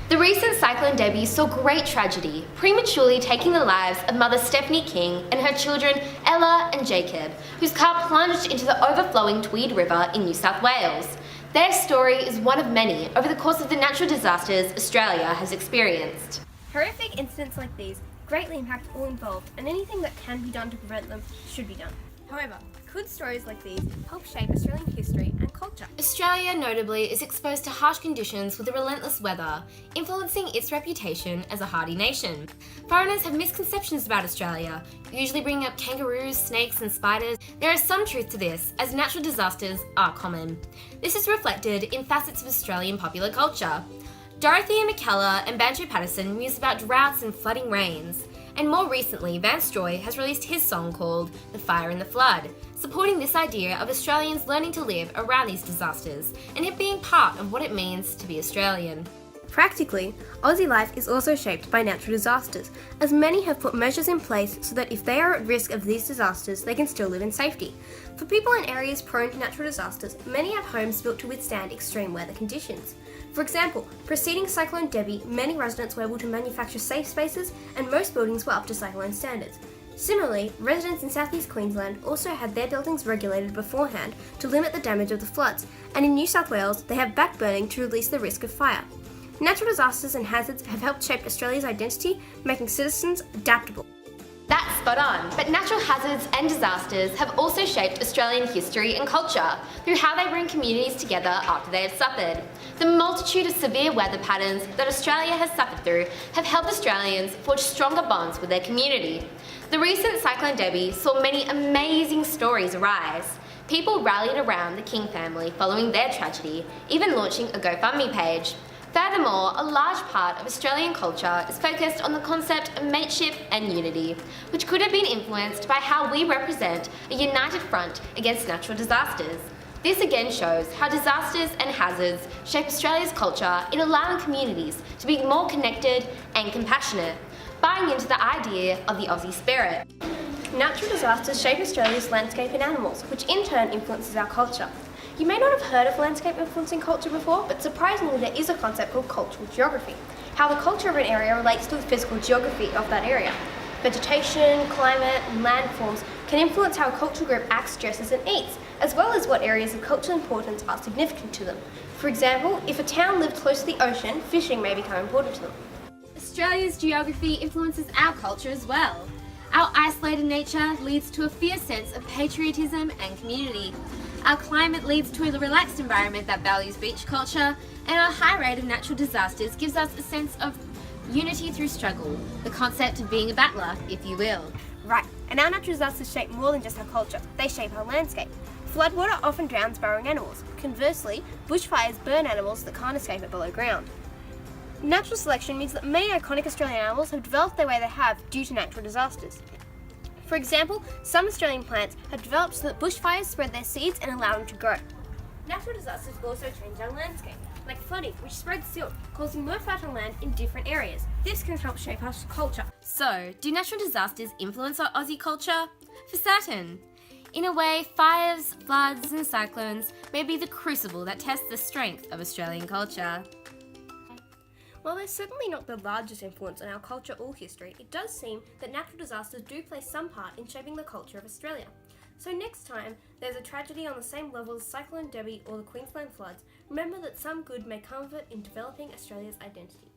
The recent Cyclone Debbie saw great tragedy, prematurely taking the lives of mother Stephanie King and her children Ella and Jacob, whose car plunged into the overflowing Tweed River in New South Wales. Their story is one of many over the course of the natural disasters Australia has experienced. Horrific incidents like these greatly impact all involved, and anything that can be done to prevent them should be done. However, could stories like these help shape Australian history and culture? Australia, notably, is exposed to harsh conditions with the relentless weather, influencing its reputation as a hardy nation. Foreigners have misconceptions about Australia, usually bringing up kangaroos, snakes and spiders. There is some truth to this, as natural disasters are common. This is reflected in facets of Australian popular culture. Dorothy and McKellar and Banjo Patterson mused about droughts and flooding rains. And more recently, Vance Joy has released his song called The Fire and the Flood, supporting this idea of Australians learning to live around these disasters and it being part of what it means to be Australian. Practically, Aussie life is also shaped by natural disasters, as many have put measures in place so that if they are at risk of these disasters, they can still live in safety. For people in areas prone to natural disasters, many have homes built to withstand extreme weather conditions. For example, preceding Cyclone Debbie, many residents were able to manufacture safe spaces and most buildings were up to cyclone standards. Similarly, residents in southeast Queensland also had their buildings regulated beforehand to limit the damage of the floods, and in New South Wales they have backburning to release the risk of fire. Natural disasters and hazards have helped shape Australia's identity, making citizens adaptable. That's spot on, but natural hazards and disasters have also shaped Australian history and culture through how they bring communities together after they have suffered. The multitude of severe weather patterns that Australia has suffered through have helped Australians forge stronger bonds with their community. The recent Cyclone Debbie saw many amazing stories arise. People rallied around the King family following their tragedy, even launching a GoFundMe page. Furthermore, a large part of Australian culture is focused on the concept of mateship and unity, which could have been influenced by how we represent a united front against natural disasters. This again shows how disasters and hazards shape Australia's culture in allowing communities to be more connected and compassionate, buying into the idea of the Aussie spirit. Natural disasters shape Australia's landscape and animals, which in turn influences our culture. You may not have heard of landscape influencing culture before, but surprisingly there is a concept called cultural geography, how the culture of an area relates to the physical geography of that area. Vegetation, climate, and landforms can influence how a cultural group acts, dresses and eats, as well as what areas of cultural importance are significant to them. For example, if a town lived close to the ocean, fishing may become important to them. Australia's geography influences our culture as well. Our isolated nature leads to a fierce sense of patriotism and community. Our climate leads to a relaxed environment that values beach culture, and our high rate of natural disasters gives us a sense of unity through struggle, the concept of being a battler, if you will. Right, and our natural disasters shape more than just our culture, they shape our landscape. Floodwater often drowns burrowing animals. Conversely, bushfires burn animals that can't escape it below ground. Natural selection means that many iconic Australian animals have developed the way they have due to natural disasters. For example, some Australian plants have developed so that bushfires spread their seeds and allow them to grow. Natural disasters also change our landscape, like flooding, which spreads silt, causing more fertile land in different areas. This can help shape our culture. So, do natural disasters influence our Aussie culture? For certain. In a way, fires, floods and cyclones may be the crucible that tests the strength of Australian culture. While they're certainly not the largest influence on our culture or history, it does seem that natural disasters do play some part in shaping the culture of Australia. So next time there's a tragedy on the same level as Cyclone Debbie or the Queensland floods, remember that some good may come of it in developing Australia's identity.